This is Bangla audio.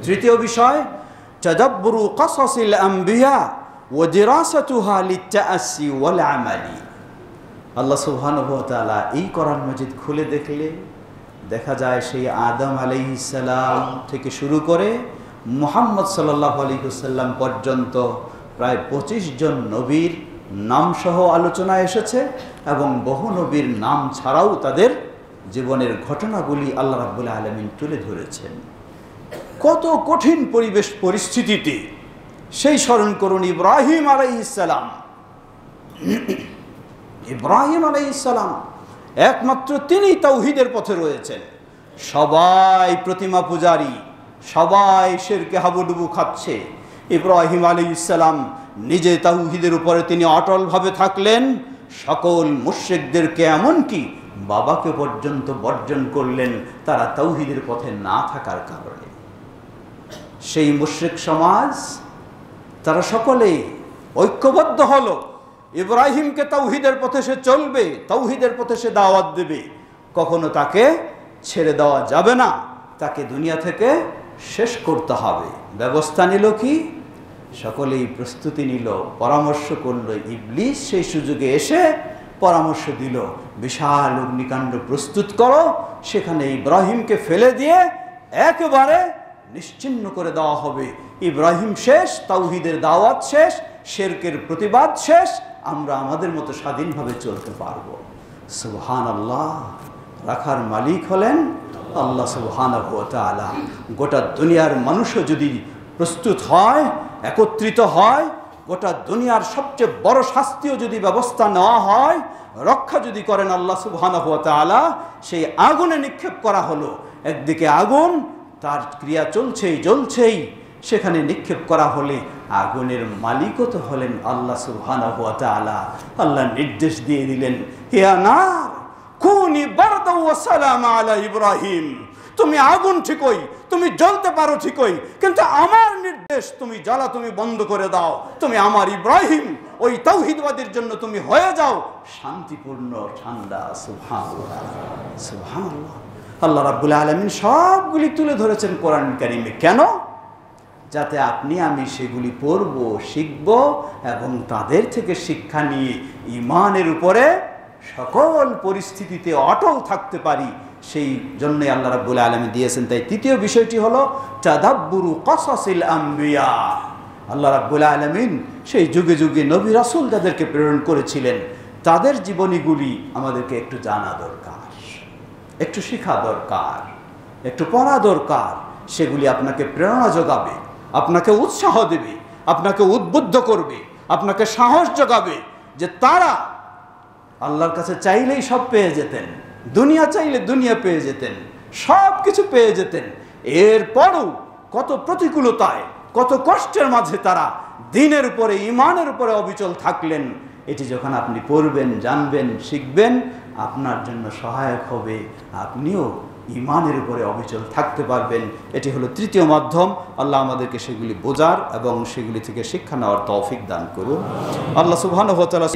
তৃতীয় বিষয় তাদাব্বুরু কাসাসিল আম্বিয়া ওয়া দিরাসাতুহা লিত্তাআসসি ওয়াল আমালি। আল্লাহ সুবহানাহু ওয়া তাআলা এই কোরআন মাজিদ খুলে দেখলে দেখা যায় সেই আদম আলাইহিস সালাম থেকে শুরু করে মুহাম্মদ সাল্লাল্লাহু আলাইহি ওয়াসাল্লাম পর্যন্ত প্রায় 25 জন নবীর নাম সহ আলোচনা এসেছে এবং বহু নবীর নাম ছাড়াও তাদের জীবনের ঘটনাগুলি আল্লাহ রাব্বুল আলামিন তুলে ধরেছেন। কত কঠিন পরিবেশ পরিস্থিতিতে, সেই স্মরণ করুন ইব্রাহিম আলাইহিস সালাম। ইব্রাহিম আলাইহিস সালাম একমাত্র তিনি তাওহীদের পথে রয়েছেন। সবাই প্রতিমা পূজারী, সবাই শিরকে হাবুডুবু খাচ্ছে। ইব্রাহিম আলাইহিস সালাম নিজে তাওহীদের উপরে তিনি অটলভাবে থাকলেন। সকল মুশরিকদেরকে এমনকি বাবাকে পর্যন্ত বর্জন করলেন তারা তাওহীদের পথে না থাকার কারণে। সেই মুশরিক সমাজ তারা সকলেই ঐক্যবদ্ধ হলো, ইব্রাহিমকে তাওহীদের পথে সে চলবে, তাওহীদের পথে সে দাওয়াত দেবে, কখনো তাকে ছেড়ে দেওয়া যাবে না, তাকে দুনিয়া থেকে শেষ করতে হবে। ব্যবস্থা নিল কি? সকলেই প্রস্তুতি নিল, পরামর্শ করল। ইবলিস সেই সুযোগে এসে পরামর্শ দিল, বিশাল অগ্নিকাণ্ড প্রস্তুত করো, সেখানে ইব্রাহিমকে ফেলে দিয়ে একেবারে নিশ্চিহ্ন করে দেওয়া হবে। ইব্রাহিম শেষ, তাওহীদের দাওয়াত শেষ, শিরকের প্রতিবাদ শেষ, আমরা আমাদের মতো স্বাধীনভাবে চলতে পারবো। সুবহানাল্লাহ। রাখার মালিক হলেন আল্লাহ সুবহানাহু ওয়া তাআলা। গোটা দুনিয়ার মানুষও যদি প্রস্তুত হয়, একত্রিত হয়, গোটা দুনিয়ার সবচেয়ে বড় শাস্তিও যদি ব্যবস্থা নেওয়া হয়, রক্ষা যদি করেন আল্লাহ সুবহানাহু ওয়া তাআলা, সেই আগুনে নিক্ষেপ করা হলো। একদিকে আগুন, তার ক্রিয়া চলছেই জ্বলছেই, সেখানে নিক্ষেপ করা হলে আগুনের মালিকও তো হলেন আল্লাহ সুবহানাহু ওয়া তাআলা। আল্লাহ নির্দেশ দিয়ে দিলেন, ইয়া নার কুনি বারদাও ওয়া সালামা আলা ইব্রাহিম, তুমি আগুন ঠিকই, তুমি জ্বলতে পারো ঠিকই, কিন্তু আমার নির্দেশ তুমি জ্বালা তুমি বন্ধ করে দাও। তুমি আমার ইব্রাহিম, ওই তাওহীদবাদের জন্য তুমি হয়ে যাও শান্তিপূর্ণ, ঠান্ডা। সুবহানাল্লাহ, সুবহানাল্লাহ। আল্লাহ রাব্বুল আলামিন সবগুলি তুলে ধরেছেন কোরআন কারীমে। কেন? যাতে আপনি আমি সেগুলি পড়ব, শিখব এবং তাদের থেকে শিক্ষা নিয়ে ঈমানের উপরে সকল পরিস্থিতিতে অটল থাকতে পারি, সেই জন্যই আল্লাহ রাব্বুল আলামিন দিয়েছেন। তাই তৃতীয় বিষয়টি হলো তাদাব্বুরু কাসাসিল আম্বিয়া। আল্লাহ রাব্বুল আলামিন সেই যুগে যুগে নবী রাসূল যাদেরকে প্রেরণ করেছিলেন, তাদের জীবনীগুলি আমাদেরকে একটু জানা দরকার, একটু শেখা দরকার, একটু পড়া দরকার। সেগুলি আপনাকে প্রেরণা যোগাবে, আপনাকে উৎসাহ দেবে, আপনাকে উদ্বুদ্ধ করবে, আপনাকে সাহস যোগাবে যে তারা আল্লাহর কাছে চাইলেই সব পেয়ে যেতেন, দুনিয়া চাইলে দুনিয়া পেয়ে যেতেন, সব কিছু পেয়ে যেতেন। এরপরও কত প্রতিকূলতায়, কত কষ্টের মাঝে তারা দ্বীনের উপরে, ঈমানের উপরে অবিচল থাকলেন। এটি যখন আপনি পড়বেন, জানবেন, শিখবেন, আপনার জন্য সহায়ক হবে, আপনিও ঈমানের উপরে অবিচল থাকতে পারবেন। এটি হলো তৃতীয় মাধ্যম। আল্লাহ আমাদেরকে সেগুলি বোঝার এবং সেগুলি থেকে শিক্ষা নেওয়ার তৌফিক দান করুন। আল্লাহ সুবহানাহু ওয়া তাআলা